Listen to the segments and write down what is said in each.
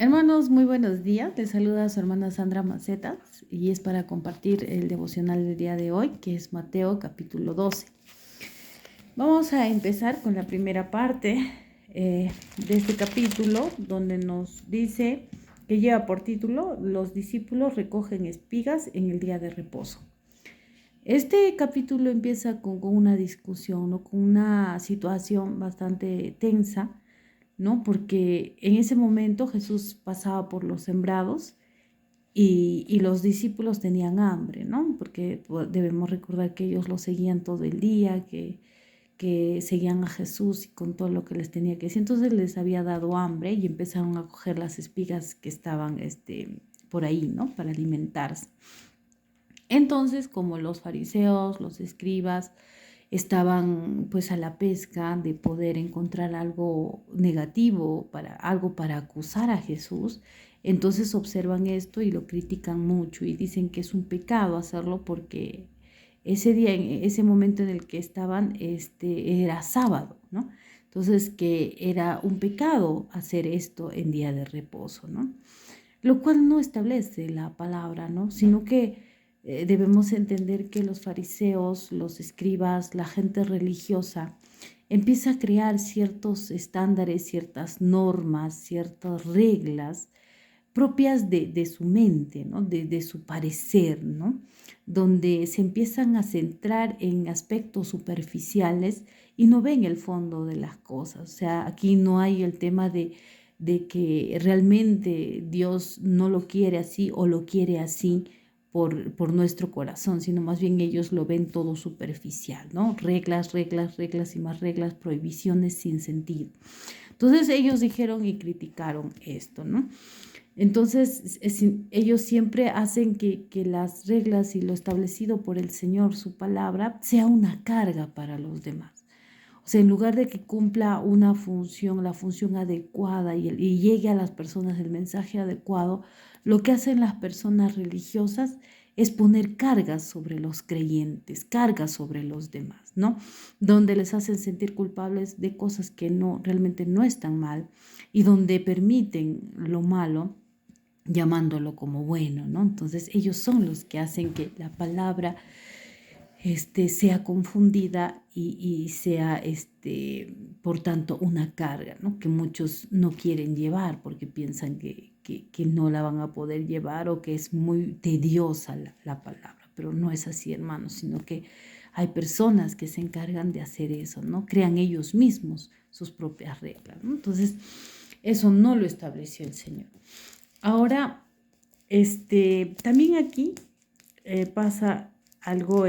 Hermanos, muy buenos días. Les saluda su hermana Sandra Macetas y es para compartir el devocional del día de hoy, que es Mateo capítulo 12. Vamos a empezar con la primera parte de este capítulo, donde nos dice que lleva por título: Los discípulos recogen espigas en el día de reposo. Este capítulo empieza con una discusión, ¿no? Con una situación bastante tensa, ¿no? Porque en ese momento Jesús pasaba por los sembrados y los discípulos tenían hambre, ¿no? Porque debemos recordar que ellos lo seguían todo el día, que seguían a Jesús y con todo lo que les tenía que decir. Entonces les había dado hambre y empezaron a coger las espigas que estaban por ahí, ¿no? Para alimentarse. Entonces, como los fariseos, los escribas, estaban pues a la pesca de poder encontrar algo negativo, algo para acusar a Jesús, entonces observan esto y lo critican mucho y dicen que es un pecado hacerlo porque ese día, en ese momento en el que estaban, era sábado, ¿no? Entonces que era un pecado hacer esto en día de reposo, ¿no? Lo cual no establece la palabra, ¿no? Sino que debemos entender que los fariseos, los escribas, la gente religiosa empieza a crear ciertos estándares, ciertas normas, ciertas reglas propias de su mente, ¿no? De su parecer, ¿no? Donde se empiezan a centrar en aspectos superficiales y no ven el fondo de las cosas. O sea, aquí no hay el tema de que realmente Dios no lo quiere así o lo quiere así por nuestro corazón, sino más bien ellos lo ven todo superficial, ¿no? Reglas, reglas, reglas y más reglas, prohibiciones sin sentido. Entonces ellos dijeron y criticaron esto, ¿no? Entonces ellos siempre hacen que las reglas y lo establecido por el Señor, su palabra, sea una carga para los demás. O sea, en lugar de que cumpla una función, la función adecuada y llegue a las personas el mensaje adecuado, lo que hacen las personas religiosas es poner cargas sobre los creyentes, cargas sobre los demás, ¿no? Donde les hacen sentir culpables de cosas que realmente no están mal y donde permiten lo malo llamándolo como bueno, ¿no? Entonces ellos son los que hacen que la palabra sea confundida y sea, por tanto, una carga, ¿no? Que muchos no quieren llevar porque piensan que no la van a poder llevar o que es muy tediosa la palabra, pero no es así, hermanos, sino que hay personas que se encargan de hacer eso, ¿no? Crean ellos mismos sus propias reglas, ¿no? Entonces, eso no lo estableció el Señor. Ahora, también aquí pasa algo,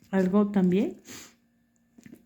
algo también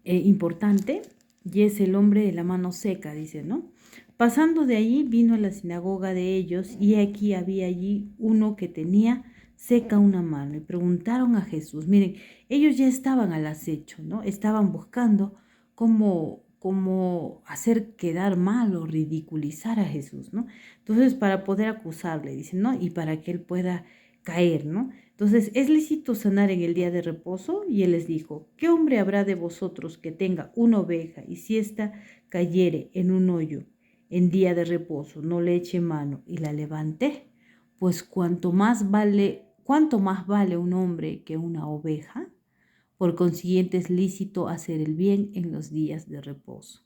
importante, y es el hombre de la mano seca, dice, ¿no? Pasando de allí vino a la sinagoga de ellos, y aquí había allí uno que tenía seca una mano. Y preguntaron a Jesús, miren, ellos ya estaban al acecho, ¿no? Estaban buscando cómo hacer quedar mal o ridiculizar a Jesús, ¿no? Entonces, para poder acusarle, dicen, ¿no? Y para que él pueda caer, ¿no? Entonces, ¿es lícito sanar en el día de reposo? Y él les dijo, ¿qué hombre habrá de vosotros que tenga una oveja y si ésta cayere en un hoyo en día de reposo, no le eche mano y la levante? Pues cuánto más vale un hombre que una oveja. Por consiguiente es lícito hacer el bien en los días de reposo.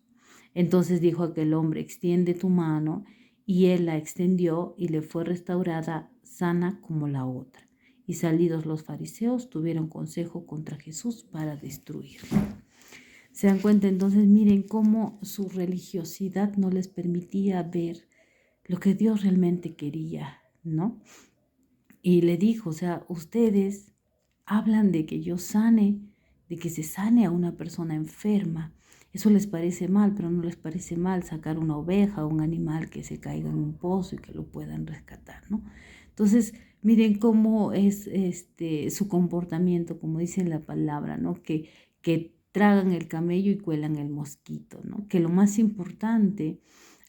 Entonces dijo aquel hombre, extiende tu mano, y él la extendió y le fue restaurada sana como la otra. Y salidos los fariseos tuvieron consejo contra Jesús para destruirlo. Se dan cuenta entonces, miren cómo su religiosidad no les permitía ver lo que Dios realmente quería, ¿no? Y le dijo, o sea, ustedes hablan de que yo sane, de que se sane a una persona enferma. Eso les parece mal, pero no les parece mal sacar una oveja o un animal que se caiga en un pozo y que lo puedan rescatar, ¿no? Entonces, miren cómo es su comportamiento, como dice la palabra, ¿no? Que tragan el camello y cuelan el mosquito, ¿no? Que lo más importante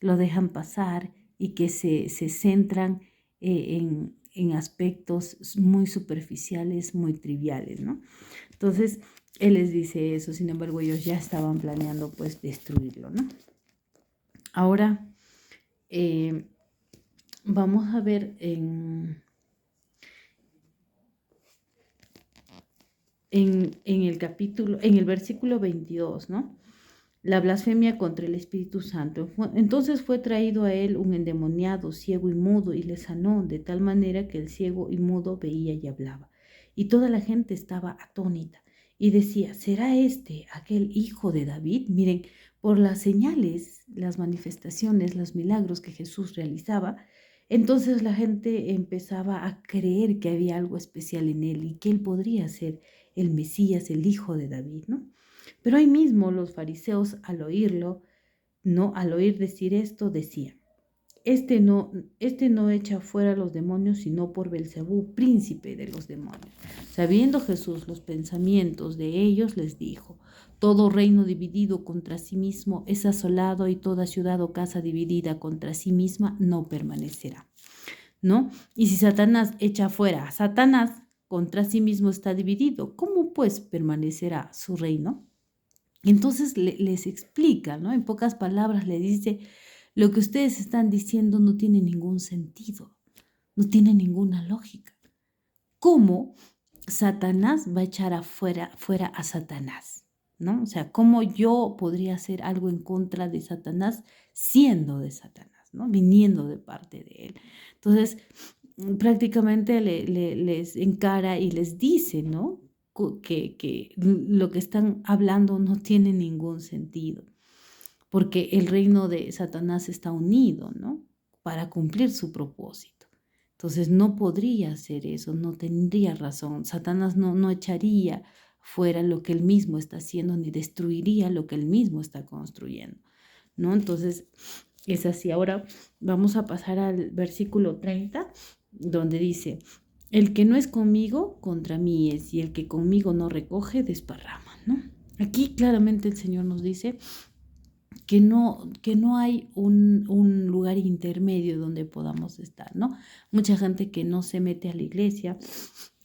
lo dejan pasar y que se centran en aspectos muy superficiales, muy triviales, ¿no? Entonces, él les dice eso, sin embargo, ellos ya estaban planeando, pues, destruirlo, ¿no? Ahora, eh, vamos a ver en el capítulo, en el versículo 22, ¿no? La blasfemia contra el Espíritu Santo. Entonces fue traído a él un endemoniado, ciego y mudo, y le sanó de tal manera que el ciego y mudo veía y hablaba. Y toda la gente estaba atónita y decía, ¿será este aquel hijo de David? Miren, por las señales, las manifestaciones, los milagros que Jesús realizaba, entonces la gente empezaba a creer que había algo especial en él y que él podría ser el Mesías, el hijo de David, ¿no? Pero ahí mismo los fariseos al oírlo, no, al oír decir esto, decían, este no echa fuera los demonios, sino por Belcebú, príncipe de los demonios. Sabiendo Jesús los pensamientos de ellos, les dijo, todo reino dividido contra sí mismo es asolado y toda ciudad o casa dividida contra sí misma no permanecerá, ¿no? Y si Satanás echa fuera a Satanás, contra sí mismo está dividido, ¿cómo pues permanecerá su reino? Entonces les explica, ¿no? En pocas palabras le dice, lo que ustedes están diciendo no tiene ningún sentido, no tiene ninguna lógica. ¿Cómo Satanás va a echar fuera a Satanás? ¿No? O sea, ¿cómo yo podría hacer algo en contra de Satanás siendo de Satanás, ¿no? Viniendo de parte de él. Entonces, prácticamente les encara y les dice, ¿no? Que lo que están hablando no tiene ningún sentido, porque el reino de Satanás está unido, ¿no? Para cumplir su propósito. Entonces no podría hacer eso, no tendría razón. Satanás no echaría fuera lo que él mismo está haciendo, ni destruiría lo que él mismo está construyendo, ¿no? Entonces es así. Ahora vamos a pasar al versículo 30, donde dice, el que no es conmigo, contra mí es, y el que conmigo no recoge, desparrama, ¿no? Aquí claramente el Señor nos dice que no hay un lugar intermedio donde podamos estar, ¿no? Mucha gente que no se mete a la iglesia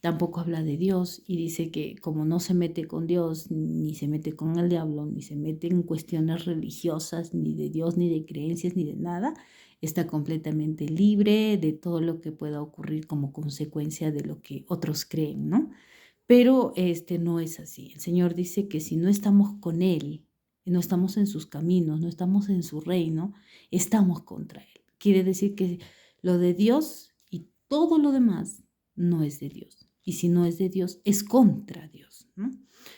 tampoco habla de Dios y dice que como no se mete con Dios, ni se mete con el diablo, ni se mete en cuestiones religiosas, ni de Dios, ni de creencias, ni de nada, está completamente libre de todo lo que pueda ocurrir como consecuencia de lo que otros creen, ¿no? Pero no es así. El Señor dice que si no estamos con Él, no estamos en sus caminos, no estamos en su reino, estamos contra Él. Quiere decir que lo de Dios y todo lo demás no es de Dios. Y si no es de Dios, es contra Dios, ¿no?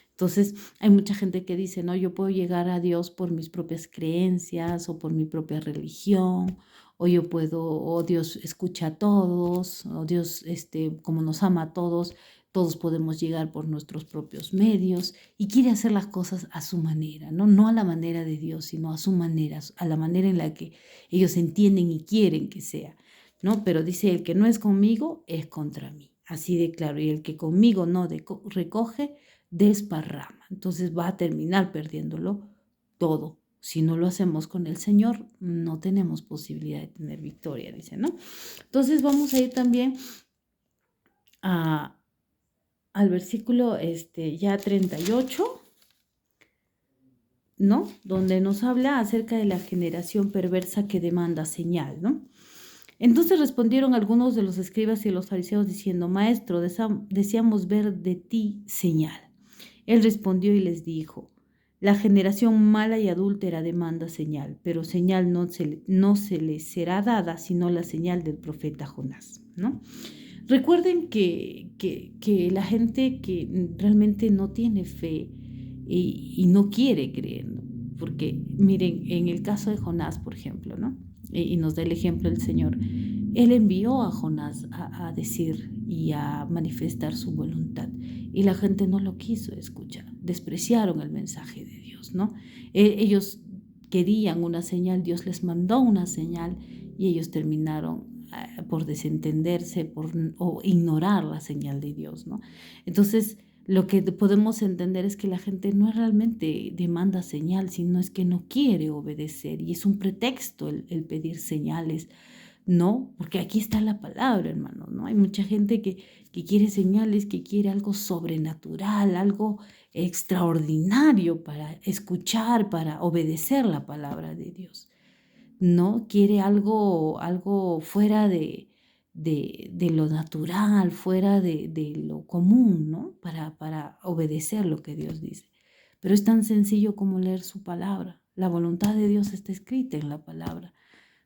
Entonces, hay mucha gente que dice, no, yo puedo llegar a Dios por mis propias creencias o por mi propia religión, o yo puedo, o Dios escucha a todos, o Dios, como nos ama a todos podemos llegar por nuestros propios medios y quiere hacer las cosas a su manera, ¿no? No a la manera de Dios, sino a su manera, a la manera en la que ellos entienden y quieren que sea, ¿no? Pero dice, el que no es conmigo es contra mí, así de claro, y el que conmigo no recoge, desparrama. Entonces va a terminar perdiéndolo todo. Si no lo hacemos con el Señor, no tenemos posibilidad de tener victoria, dice, ¿no? Entonces vamos a ir también al versículo ya 38, ¿no? Donde nos habla acerca de la generación perversa que demanda señal, ¿no? Entonces respondieron algunos de los escribas y los fariseos diciendo, Maestro, deseamos ver de ti señal. Él respondió y les dijo, la generación mala y adúltera demanda señal, pero señal no se le será dada sino la señal del profeta Jonás, ¿no? Recuerden que la gente que realmente no tiene fe y no quiere creer, ¿no? Porque miren, en el caso de Jonás, por ejemplo, ¿no? Y nos da el ejemplo el Señor. Él envió a Jonás a decir y a manifestar su voluntad. Y la gente no lo quiso escuchar. Despreciaron el mensaje de Dios, ¿no? Ellos querían una señal, Dios les mandó una señal y ellos terminaron por desentenderse o ignorar la señal de Dios, ¿no? Entonces, lo que podemos entender es que la gente no realmente demanda señal, sino es que no quiere obedecer y es un pretexto el pedir señales, ¿no? Porque aquí está la palabra, hermano, ¿no? Hay mucha gente que quiere señales, que quiere algo sobrenatural, algo extraordinario para escuchar, para obedecer la palabra de Dios. ¿no? Quiere algo fuera de lo natural, fuera de lo común, ¿no? Para obedecer lo que Dios dice. Pero es tan sencillo como leer su palabra. La voluntad de Dios está escrita en la palabra.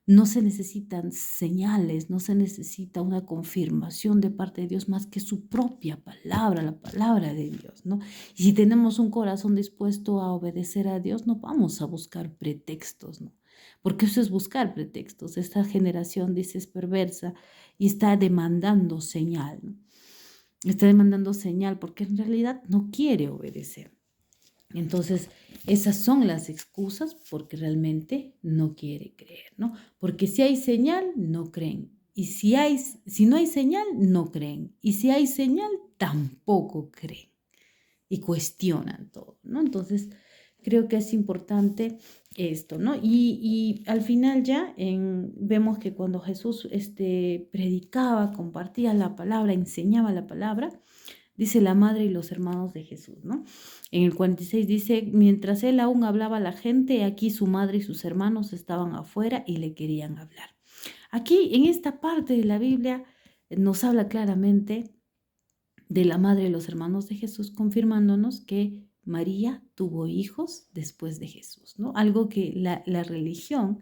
No se necesitan señales, no se necesita una confirmación de parte de Dios más que su propia palabra, la palabra de Dios, ¿no? Y si tenemos un corazón dispuesto a obedecer a Dios, no vamos a buscar pretextos, ¿no? Porque eso es buscar pretextos. Esta generación, dice, es perversa y está demandando señal, ¿no? Está demandando señal porque en realidad no quiere obedecer. Entonces, esas son las excusas porque realmente no quiere creer, ¿no? Porque si hay señal, no creen. Y si no hay señal, no creen. Y si hay señal, tampoco creen. Y cuestionan todo, ¿no? Entonces, creo que es importante esto, ¿no? Y al final ya vemos que cuando Jesús predicaba, compartía la palabra, enseñaba la palabra, dice la madre y los hermanos de Jesús, ¿no? En el 46 dice, mientras él aún hablaba a la gente, aquí su madre y sus hermanos estaban afuera y le querían hablar. Aquí, en esta parte de la Biblia, nos habla claramente de la madre y los hermanos de Jesús, confirmándonos que María tuvo hijos después de Jesús, ¿no? Algo que la religión,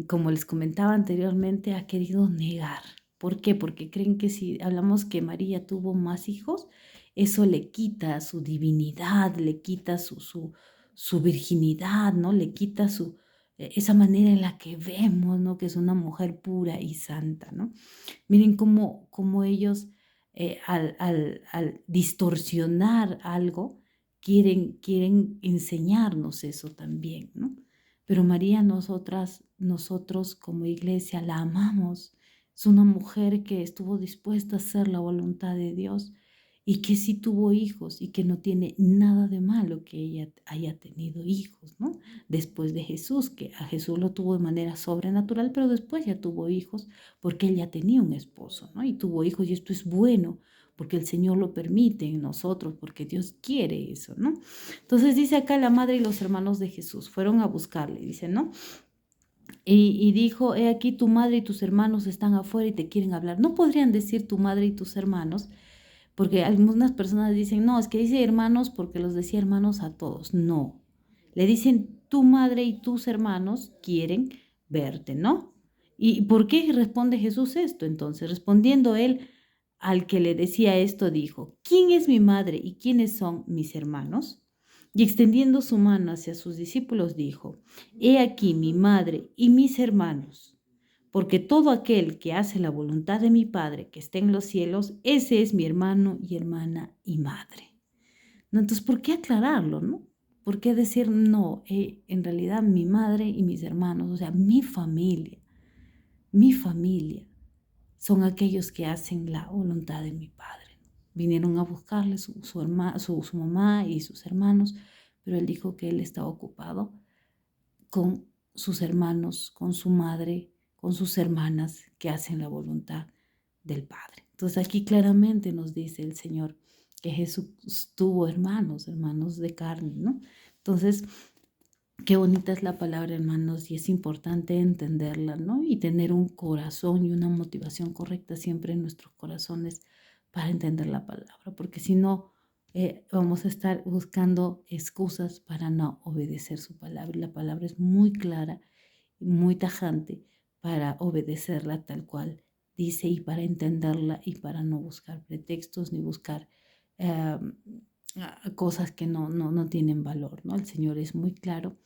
como les comentaba anteriormente, ha querido negar. ¿Por qué? Porque creen que si hablamos que María tuvo más hijos, eso le quita su divinidad, le quita su virginidad, ¿no? Le quita esa manera en la que vemos, ¿no? Que es una mujer pura y santa, ¿no? Miren cómo ellos, al distorsionar algo, quieren enseñarnos eso también, ¿no? Pero María, nosotros como iglesia la amamos. Es una mujer que estuvo dispuesta a hacer la voluntad de Dios y que sí tuvo hijos y que no tiene nada de malo que ella haya tenido hijos, ¿no? Después de Jesús, que a Jesús lo tuvo de manera sobrenatural, pero después ya tuvo hijos porque él ya tenía un esposo, ¿no? Y tuvo hijos y esto es bueno porque el Señor lo permite en nosotros, porque Dios quiere eso, ¿no? Entonces dice acá la madre y los hermanos de Jesús fueron a buscarle, dice, ¿no? Y dijo, he aquí tu madre y tus hermanos están afuera y te quieren hablar. No podrían decir tu madre y tus hermanos, porque algunas personas dicen, no, es que dice hermanos porque los decía hermanos a todos. No, le dicen tu madre y tus hermanos quieren verte, ¿no? ¿Y por qué responde Jesús esto? Entonces, respondiendo él al que le decía esto, dijo, ¿quién es mi madre y quiénes son mis hermanos? Y extendiendo su mano hacia sus discípulos, dijo, he aquí mi madre y mis hermanos, porque todo aquel que hace la voluntad de mi Padre que está en los cielos, ese es mi hermano y hermana y madre. ¿No? Entonces, ¿por qué aclararlo, no? ¿Por qué decir, no, en realidad mi madre y mis hermanos, o sea, mi familia, son aquellos que hacen la voluntad de mi Padre? Vinieron a buscarle su mamá y sus hermanos, pero él dijo que él estaba ocupado con sus hermanos, con su madre, con sus hermanas que hacen la voluntad del Padre. Entonces aquí claramente nos dice el Señor que Jesús tuvo hermanos de carne, ¿no? Entonces, qué bonita es la palabra, hermanos, y es importante entenderla, ¿no? Y tener un corazón y una motivación correcta siempre en nuestros corazones para entender la palabra, porque si no, vamos a estar buscando excusas para no obedecer su palabra. Y la palabra es muy clara y muy tajante para obedecerla tal cual dice y para entenderla y para no buscar pretextos ni buscar eh, cosas que no tienen valor, ¿no? El Señor es muy claro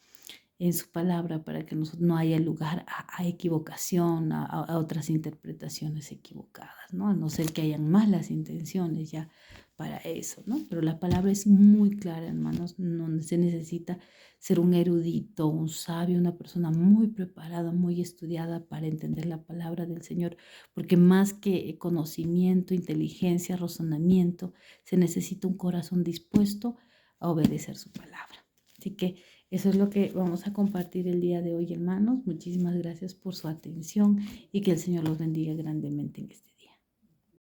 en su palabra para que no haya lugar a equivocación, a otras interpretaciones equivocadas, ¿no? A no ser que hayan malas intenciones ya para eso, ¿no? Pero la palabra es muy clara, hermanos, no se necesita ser un erudito, un sabio, una persona muy preparada, muy estudiada para entender la palabra del Señor, porque más que conocimiento, inteligencia, razonamiento, se necesita un corazón dispuesto a obedecer su palabra. Así que eso es lo que vamos a compartir el día de hoy, hermanos. Muchísimas gracias por su atención y que el Señor los bendiga grandemente en este día.